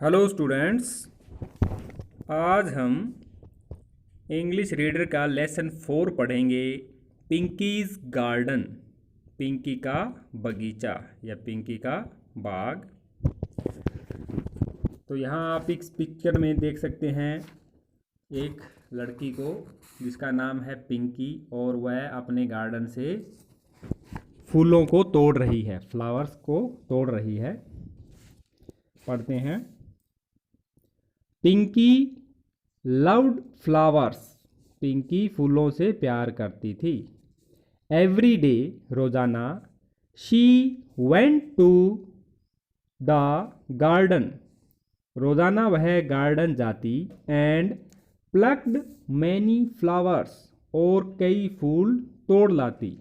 Hello students. आज हम English reader का लेसन 4 पढ़ेंगे। पिंकीज़ गार्डन, पिंकी का बगीचा या पिंकी का बाग। तो यहाँ आप इस पिक्चर में देख सकते हैं एक लड़की को जिसका नाम है पिंकी, और वह अपने गार्डन से फूलों को तोड़ रही है, फ्लावर्स को तोड़ रही है। पढ़ते हैं। पिंकी लव्ड फ्लावर्स, पिंकी फूलों से प्यार करती थी। एवरी डे, रोजाना, she went to the garden, रोजाना वह गार्डन जाती। एंड प्लक्ड मैनी फ्लावर्स, और कई फूल तोड़ लाती।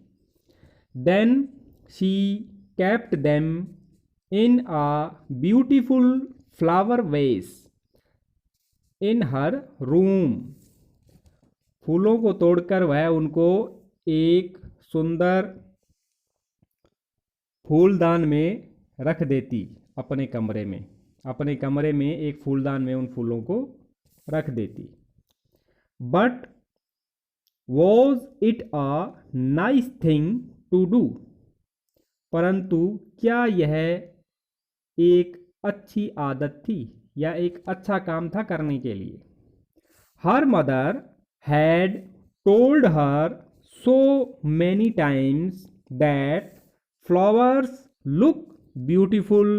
Then she kept them in a beautiful flower vase in her room, फूलों को तोड़कर वह उनको एक सुंदर फूलदान में रख देती। अपने कमरे में एक फूलदान में उन फूलों को रख देती। But was it a nice thing to do, परंतु क्या यह एक अच्छी आदत थी या एक अच्छा काम था करने के लिए। Her mother had told her so many times that flowers look beautiful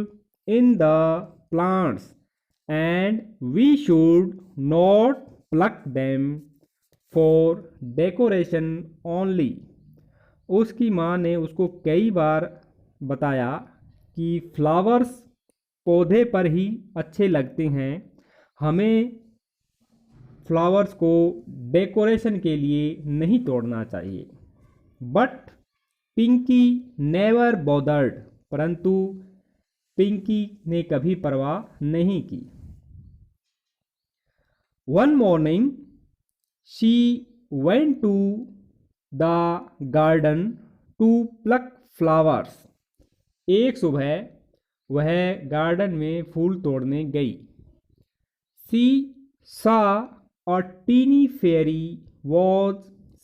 in the plants and we should not pluck them for decoration only. उसकी माँ ने उसको कई बार बताया कि फ्लावर्स पौधे पर ही अच्छे लगते हैं, हमें फ्लावर्स को डेकोरेशन के लिए नहीं तोड़ना चाहिए। बट पिंकी नेवर बॉदर्ड, परंतु पिंकी ने कभी परवाह नहीं की। One morning she went to the garden to pluck flowers, एक सुबह वह गार्डन में फूल तोड़ने गई। She saw a tiny fairy was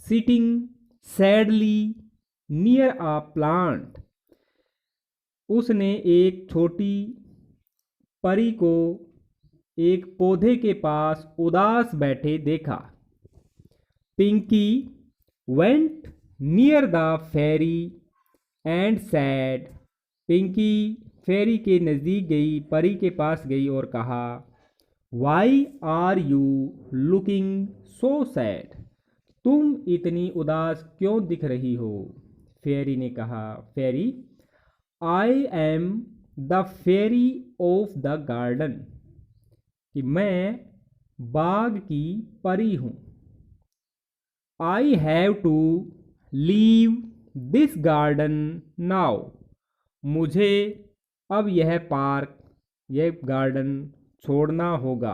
sitting sadly near a plant, उसने एक छोटी परी को एक पौधे के पास उदास बैठे देखा। Pinky went near the fairy and said, Pinky fairy के नज़दीक गई, परी के पास गई और कहा, why are you looking so sad, तुम इतनी उदास क्यों दिख रही हो। फेरी ने कहा, fairy I am the fairy of the garden, कि मैं बाग की परी हूँ। I have to leave this garden now, मुझे अब यह पार्क, यह गार्डन छोड़ना होगा।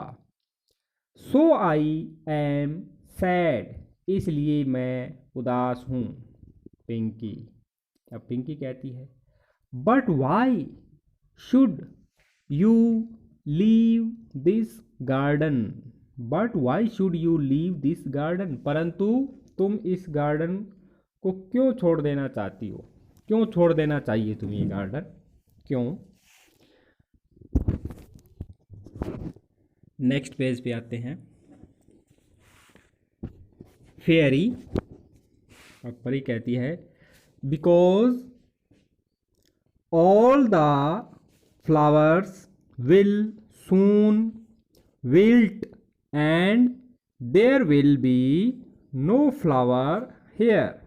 सो आई एम सैड, इसलिए मैं उदास हूँ। पिंकी, अब पिंकी कहती है, but why should you leave this garden, but why should you leave this garden, परंतु तुम इस गार्डन को क्यों छोड़ देना चाहती हो, क्यों छोड़ देना चाहिए तुम्हें ये गार्डन, क्यों। नेक्स्ट पेज पे आते हैं। फेयरी, और परी कहती है, because all the flowers will soon wilt and there will be no flower here.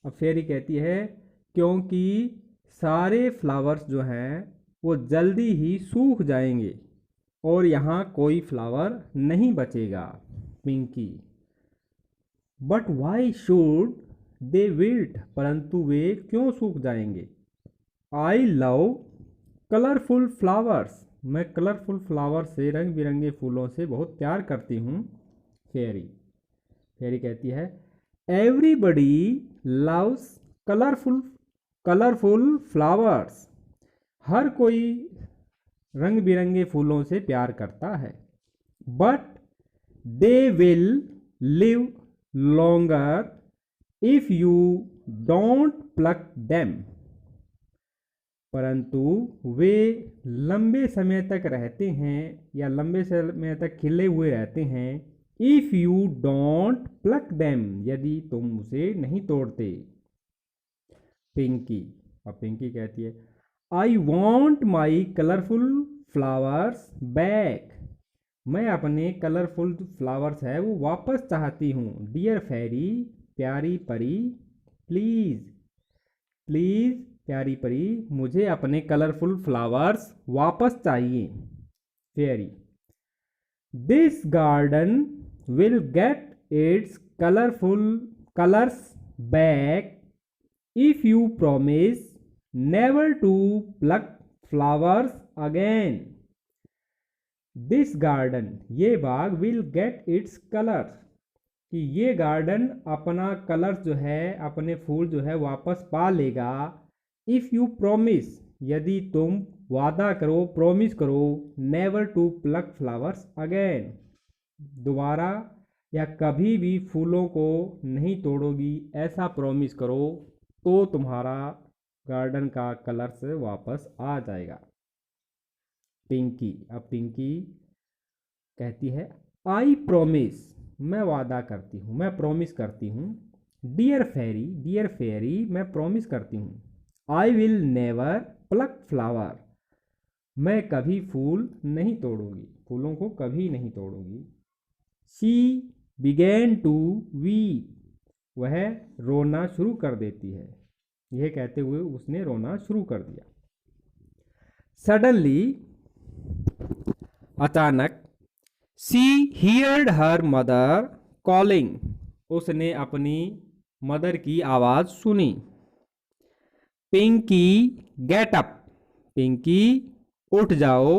अब फेरी कहती है, क्योंकि सारे फ्लावर्स जो हैं वो जल्दी ही सूख जाएंगे और यहाँ कोई फ्लावर नहीं बचेगा। Pinky, but why should they wilt, परंतु वे क्यों सूख जाएंगे। आई लव कलरफुल फ्लावर्स, मैं कलरफुल फ्लावर से, रंग बिरंगे फूलों से बहुत प्यार करती हूँ। फेरी, फेरी कहती है, एवरीबडी लव्स कलरफुल फ्लावर्स, हर कोई रंग बिरंगे फूलों से प्यार करता है। But they will live longer if you don't pluck them, परंतु वे लंबे समय तक रहते हैं या लंबे समय तक खिले हुए रहते हैं। If you don't pluck them, यदि तुम उसे नहीं तोड़ते। पिंकी, अब पिंकी कहती है I want my colourful flowers back, मैं अपने कलरफुल फ्लावर्स है वो वापस चाहती हूँ। डियर फेरी, प्यारी परी, प्लीज़ प्लीज़ प्यारी परी, मुझे अपने कलरफुल फ्लावर्स वापस चाहिए। Fairy, this garden will get its colourful colours back if you promise never to pluck flowers again. This garden, ये बाग, विल गेट इट्स कलर, कि ये गार्डन अपना कलर जो है, अपने फूल जो है वापस पा लेगा। इफ़ यू प्रॉमिस, यदि तुम वादा करो, प्रॉमिस करो, never to pluck flowers again, दोबारा या कभी भी फूलों को नहीं तोड़ोगी, ऐसा प्रॉमिस करो, तो तुम्हारा गार्डन का कलर से वापस आ जाएगा। पिंकी, अब पिंकी कहती है आई प्रॉमिस, मैं वादा करती हूँ, मैं प्रॉमिस करती हूँ। डियर फेरी, डियर फेरी, मैं प्रॉमिस करती हूँ। I will never pluck flower, मैं कभी फूल नहीं तोड़ूंगी, फूलों को कभी नहीं तोड़ूंगी। शी बिगेन टू वीप, वह रोना शुरू कर देती है। यह कहते हुए उसने रोना शुरू कर दिया। सडनली, अचानक, she heard her mother calling, उसने अपनी मदर की आवाज़ सुनी। पिंकी गेट अप, पिंकी उठ जाओ।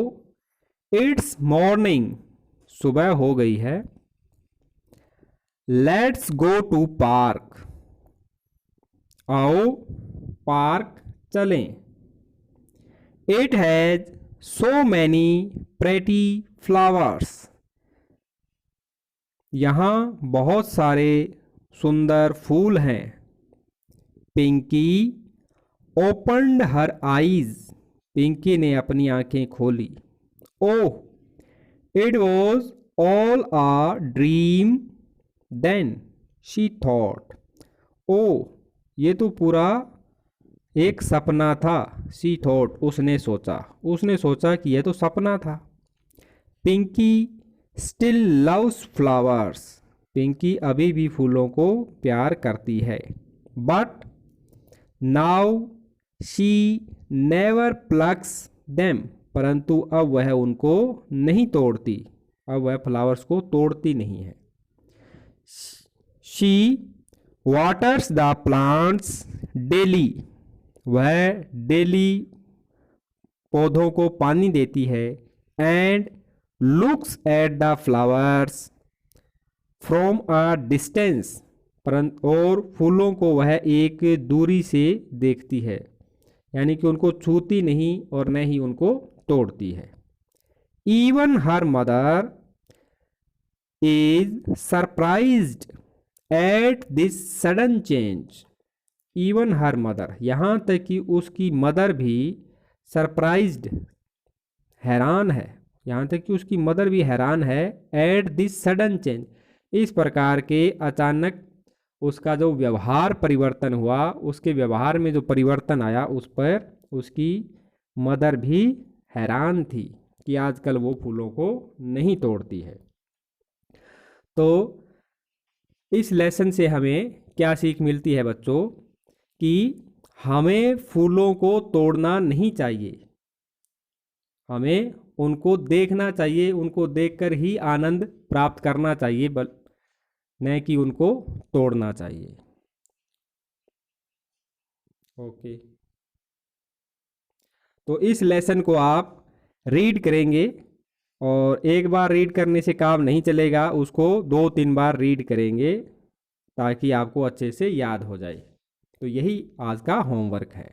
इट्स मॉर्निंग, सुबह हो गई है। लेट्स गो टू पार्क, आओ पार्क चलें। It has so many pretty flowers, यहाँ बहुत सारे सुंदर फूल हैं। Pinky opened her eyes, Pinky ने अपनी आंखें खोली। Oh, it was all a dream then, she thought, oh, ये तो पूरा एक सपना था। शी थॉट, उसने सोचा, उसने सोचा कि यह तो सपना था। Pinky still loves flowers, Pinky अभी भी फूलों को प्यार करती है। But now she never plucks them, परंतु अब वह उनको नहीं तोड़ती, अब वह फ्लावर्स को तोड़ती नहीं है। She waters the plants daily, वह डेली पौधों को पानी देती है। And looks at the flowers from a distance, परंतु और फूलों को वह एक दूरी से देखती है, यानी कि उनको छूती नहीं और न ही उनको तोड़ती है। Even her mother is surprised at this sudden change, even her mother, यहाँ तक कि उसकी मदर भी सरप्राइज्ड, हैरान है, यहाँ तक कि उसकी मदर भी हैरान है। एट दिस सडन चेंज, इस प्रकार के अचानक उसका जो व्यवहार परिवर्तन हुआ, उसके व्यवहार में जो परिवर्तन आया, उस पर उसकी मदर भी हैरान थी कि आजकल वो फूलों को नहीं तोड़ती है। तो इस लेसन से हमें क्या सीख मिलती है बच्चों, कि हमें फूलों को तोड़ना नहीं चाहिए, हमें उनको देखना चाहिए, उनको देखकर ही आनंद प्राप्त करना चाहिए, न कि उनको तोड़ना चाहिए। ओके, तो इस लेसन को आप रीड करेंगे, और एक बार रीड करने से काम नहीं चलेगा, उसको 2-3 बार रीड करेंगे ताकि आपको अच्छे से याद हो जाए। तो यही आज का होमवर्क है।